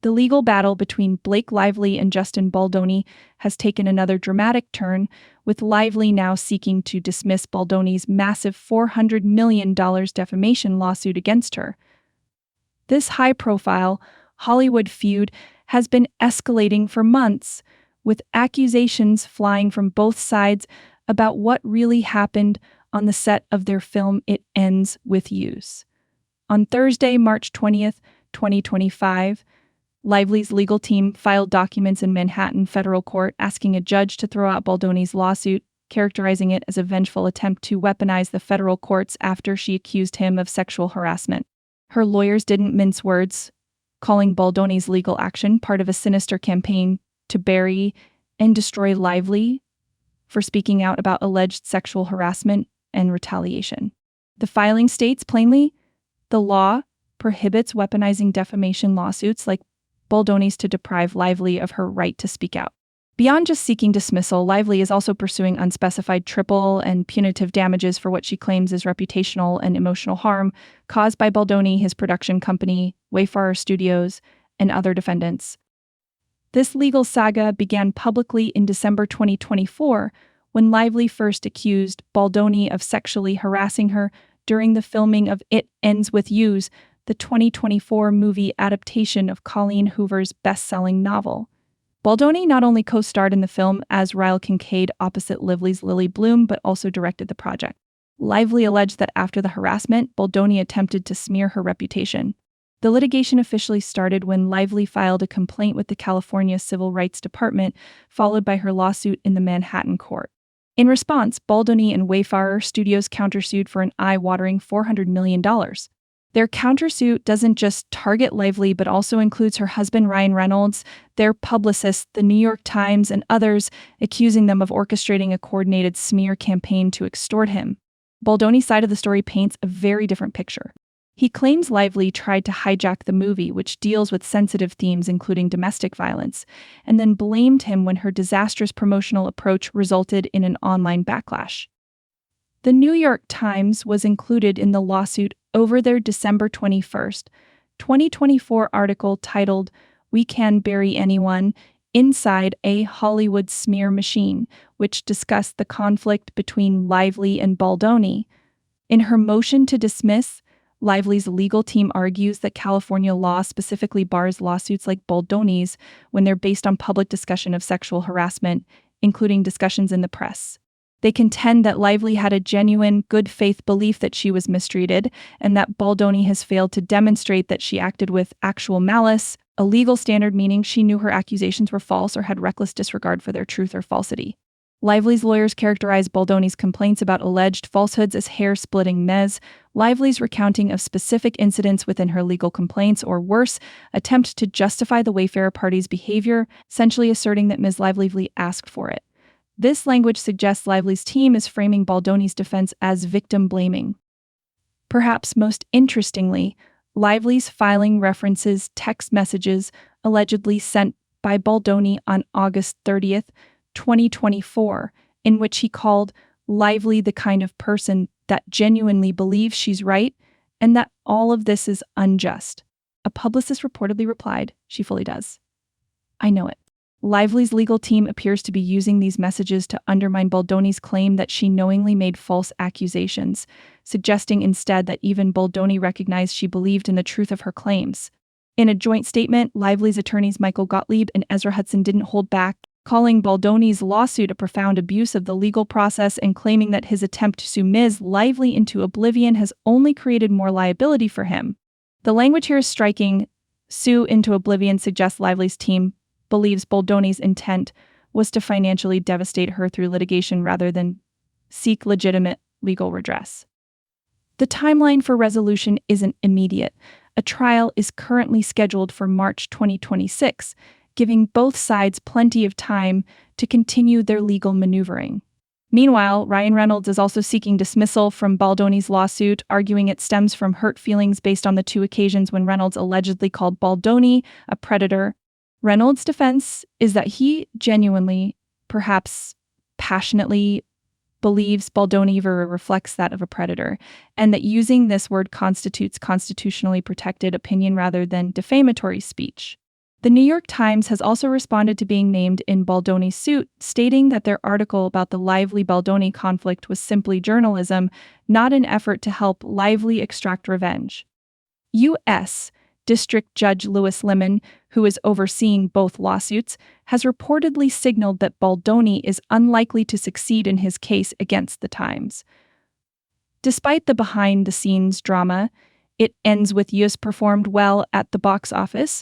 The legal battle between Blake Lively and Justin Baldoni has taken another dramatic turn, with Lively now seeking to dismiss Baldoni's massive $400 million defamation lawsuit against her. This high-profile Hollywood feud has been escalating for months, with accusations flying from both sides about what really happened on the set of their film It Ends With You's. On Thursday, March 20th, 2025, Lively's legal team filed documents in Manhattan federal court asking a judge to throw out Baldoni's lawsuit, characterizing it as a vengeful attempt to weaponize the federal courts after she accused him of sexual harassment. Her lawyers didn't mince words, calling Baldoni's legal action part of a sinister campaign to bury and destroy Lively for speaking out about alleged sexual harassment and retaliation. The filing states plainly, the law prohibits weaponizing defamation lawsuits like Baldoni's to deprive Lively of her right to speak out. Beyond just seeking dismissal, Lively is also pursuing unspecified triple and punitive damages for what she claims is reputational and emotional harm caused by Baldoni, his production company, Wayfarer Studios, and other defendants. This legal saga began publicly in December 2024 when Lively first accused Baldoni of sexually harassing her during the filming of It Ends With You's, the 2024 movie adaptation of Colleen Hoover's best-selling novel. Baldoni not only co-starred in the film as Ryle Kincaid opposite Lively's Lily Bloom, but also directed the project. Lively alleged that after the harassment, Baldoni attempted to smear her reputation. The litigation officially started when Lively filed a complaint with the California Civil Rights Department, followed by her lawsuit in the Manhattan court. In response, Baldoni and Wayfarer Studios countersued for an eye-watering $400 million. Their countersuit doesn't just target Lively, but also includes her husband Ryan Reynolds, their publicist, the New York Times, and others, accusing them of orchestrating a coordinated smear campaign to extort him. Baldoni's side of the story paints a very different picture. He claims Lively tried to hijack the movie, which deals with sensitive themes including domestic violence, and then blamed him when her disastrous promotional approach resulted in an online backlash. The New York Times was included in the lawsuit over their December 21st, 2024 article titled, "We Can Bury Anyone Inside a Hollywood Smear Machine," which discussed the conflict between Lively and Baldoni. In her motion to dismiss, Lively's legal team argues that California law specifically bars lawsuits like Baldoni's when they're based on public discussion of sexual harassment, including discussions in the press. They contend that Lively had a genuine, good-faith belief that she was mistreated, and that Baldoni has failed to demonstrate that she acted with actual malice, a legal standard meaning she knew her accusations were false or had reckless disregard for their truth or falsity. Lively's lawyers characterize Baldoni's complaints about alleged falsehoods as hair-splitting mess, Lively's recounting of specific incidents within her legal complaints, or worse, attempt to justify the Wayfarer party's behavior, essentially asserting that Ms. Lively asked for it. This language suggests Lively's team is framing Baldoni's defense as victim-blaming. Perhaps most interestingly, Lively's filing references text messages allegedly sent by Baldoni on August 30th, 2024, in which he called Lively the kind of person that genuinely believes she's right and that all of this is unjust. A publicist reportedly replied, "She fully does. I know it." Lively's legal team appears to be using these messages to undermine Baldoni's claim that she knowingly made false accusations, suggesting instead that even Baldoni recognized she believed in the truth of her claims. In a joint statement, Lively's attorneys Michael Gottlieb and Ezra Hudson didn't hold back, calling Baldoni's lawsuit a profound abuse of the legal process and claiming that his attempt to sue Ms. Lively into oblivion has only created more liability for him. The language here is striking. Sue into oblivion suggests Lively's team believes Baldoni's intent was to financially devastate her through litigation rather than seek legitimate legal redress. The timeline for resolution isn't immediate. A trial is currently scheduled for March 2026, giving both sides plenty of time to continue their legal maneuvering. Meanwhile, Ryan Reynolds is also seeking dismissal from Baldoni's lawsuit, arguing it stems from hurt feelings based on the two occasions when Reynolds allegedly called Baldoni a predator. Reynolds' defense is that he genuinely, perhaps passionately, believes Baldoni reflects that of a predator, and that using this word constitutes constitutionally protected opinion rather than defamatory speech. The New York Times has also responded to being named in Baldoni's suit, stating that their article about the Lively-Baldoni conflict was simply journalism, not an effort to help Lively extract revenge. U.S. District Judge Lewis Lemon, who is overseeing both lawsuits, has reportedly signaled that Baldoni is unlikely to succeed in his case against the Times. Despite the behind-the-scenes drama, It Ends With Us performed well at the box office,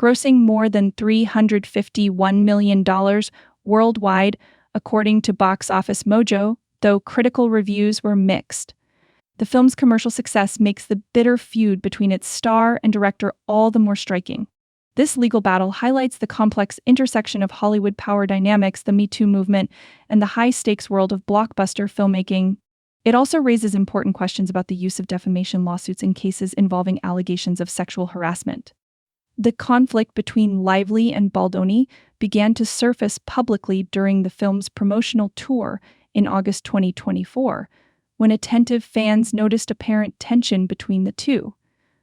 grossing more than $351 million worldwide, according to Box Office Mojo, though critical reviews were mixed. The film's commercial success makes the bitter feud between its star and director all the more striking. This legal battle highlights the complex intersection of Hollywood power dynamics, the Me Too movement, and the high-stakes world of blockbuster filmmaking. It also raises important questions about the use of defamation lawsuits in cases involving allegations of sexual harassment. The conflict between Lively and Baldoni began to surface publicly during the film's promotional tour in August 2024, when attentive fans noticed apparent tension between the two.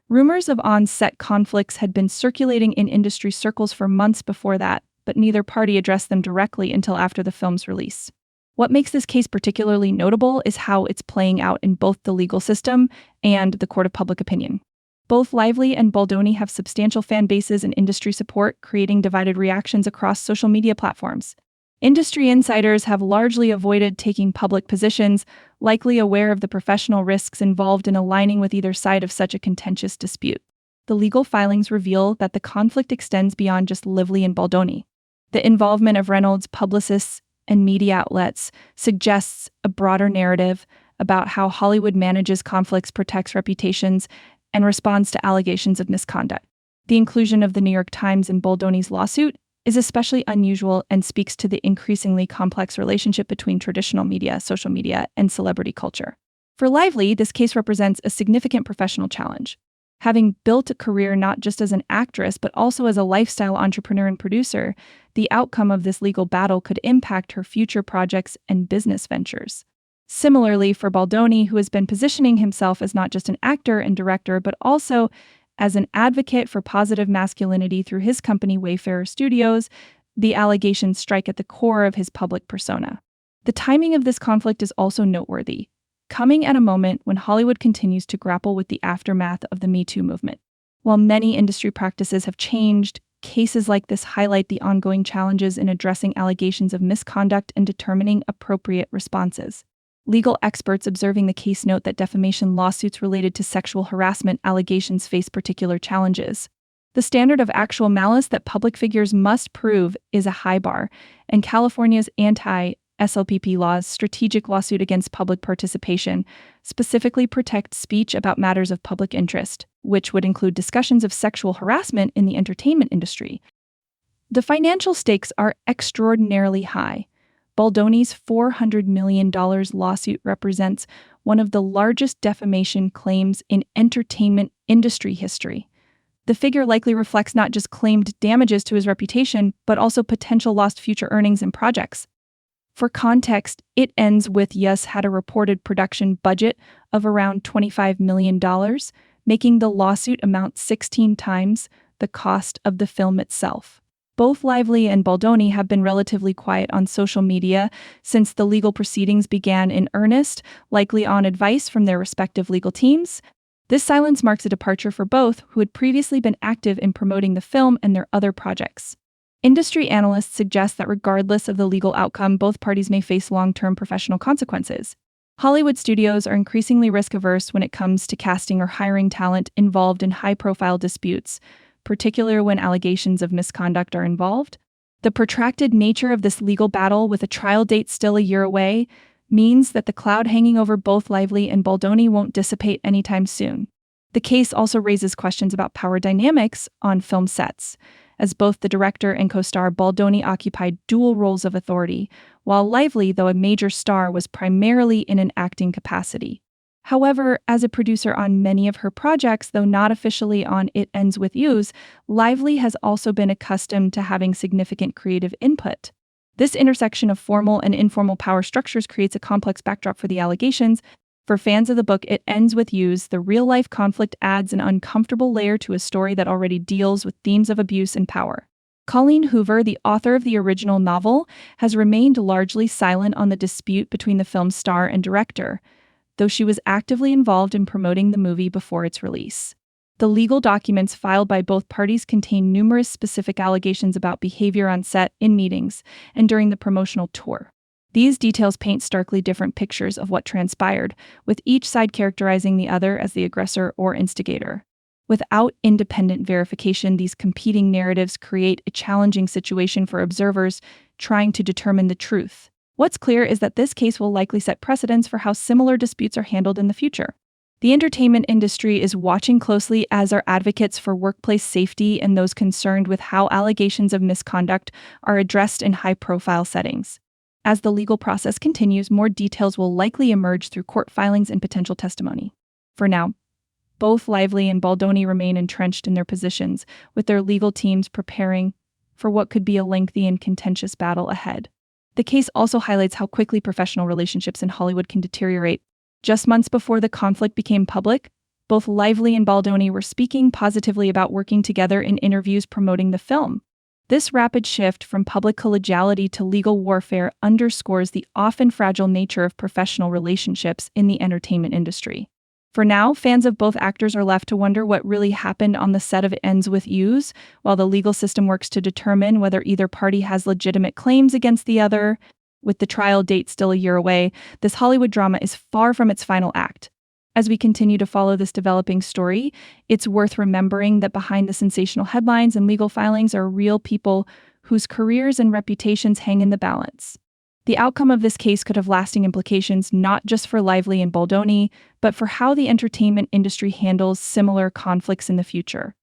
Rumors of on-set conflicts had been circulating in industry circles for months before that, but neither party addressed them directly until after the film's release. What makes this case particularly notable is how it's playing out in both the legal system and the court of public opinion. Both Lively and Baldoni have substantial fan bases and industry support, creating divided reactions across social media platforms. Industry insiders have largely avoided taking public positions, likely aware of the professional risks involved in aligning with either side of such a contentious dispute. The legal filings reveal that the conflict extends beyond just Lively and Baldoni. The involvement of Reynolds, publicists, and media outlets suggests a broader narrative about how Hollywood manages conflicts, protects reputations, and responds to allegations of misconduct. The inclusion of the New York Times in Baldoni's lawsuit is especially unusual and speaks to the increasingly complex relationship between traditional media, social media, and celebrity culture. For Lively, this case represents a significant professional challenge. Having built a career not just as an actress, but also as a lifestyle entrepreneur and producer, the outcome of this legal battle could impact her future projects and business ventures. Similarly, for Baldoni, who has been positioning himself as not just an actor and director, but also as an advocate for positive masculinity through his company Wayfarer Studios, the allegations strike at the core of his public persona. The timing of this conflict is also noteworthy, coming at a moment when Hollywood continues to grapple with the aftermath of the Me Too movement. While many industry practices have changed, cases like this highlight the ongoing challenges in addressing allegations of misconduct and determining appropriate responses. Legal experts observing the case note that defamation lawsuits related to sexual harassment allegations face particular challenges. The standard of actual malice that public figures must prove is a high bar, and California's anti-SLPP law's strategic lawsuit against public participation specifically protects speech about matters of public interest, which would include discussions of sexual harassment in the entertainment industry. The financial stakes are extraordinarily high. Baldoni's $400 million lawsuit represents one of the largest defamation claims in entertainment industry history. The figure likely reflects not just claimed damages to his reputation, but also potential lost future earnings and projects. For context, It Ends With Us had a reported production budget of around $25 million, making the lawsuit amount 16 times the cost of the film itself. Both Lively and Baldoni have been relatively quiet on social media since the legal proceedings began in earnest, likely on advice from their respective legal teams. This silence marks a departure for both, who had previously been active in promoting the film and their other projects. Industry analysts suggest that regardless of the legal outcome, both parties may face long-term professional consequences. Hollywood studios are increasingly risk-averse when it comes to casting or hiring talent involved in high-profile disputes, particularly when allegations of misconduct are involved. The protracted nature of this legal battle, with a trial date still a year away, means that the cloud hanging over both Lively and Baldoni won't dissipate anytime soon. The case also raises questions about power dynamics on film sets, as both the director and co-star Baldoni occupied dual roles of authority, while Lively, though a major star, was primarily in an acting capacity. However, as a producer on many of her projects, though not officially on It Ends With Us, Lively has also been accustomed to having significant creative input. This intersection of formal and informal power structures creates a complex backdrop for the allegations. For fans of the book, It Ends With You's, the real-life conflict adds an uncomfortable layer to a story that already deals with themes of abuse and power. Colleen Hoover, the author of the original novel, has remained largely silent on the dispute between the film's star and director, though she was actively involved in promoting the movie before its release. The legal documents filed by both parties contain numerous specific allegations about behavior on set, in meetings, and during the promotional tour. These details paint starkly different pictures of what transpired, with each side characterizing the other as the aggressor or instigator. Without independent verification, these competing narratives create a challenging situation for observers trying to determine the truth. What's clear is that this case will likely set precedents for how similar disputes are handled in the future. The entertainment industry is watching closely, as are advocates for workplace safety and those concerned with how allegations of misconduct are addressed in high-profile settings. As the legal process continues, more details will likely emerge through court filings and potential testimony. For now, both Lively and Baldoni remain entrenched in their positions, with their legal teams preparing for what could be a lengthy and contentious battle ahead. The case also highlights how quickly professional relationships in Hollywood can deteriorate. Just months before the conflict became public, both Lively and Baldoni were speaking positively about working together in interviews promoting the film. This rapid shift from public collegiality to legal warfare underscores the often fragile nature of professional relationships in the entertainment industry. For now, fans of both actors are left to wonder what really happened on the set of It Ends With You's, while the legal system works to determine whether either party has legitimate claims against the other. With the trial date still a year away, this Hollywood drama is far from its final act. As we continue to follow this developing story, it's worth remembering that behind the sensational headlines and legal filings are real people whose careers and reputations hang in the balance. The outcome of this case could have lasting implications not just for Lively and Baldoni, but for how the entertainment industry handles similar conflicts in the future.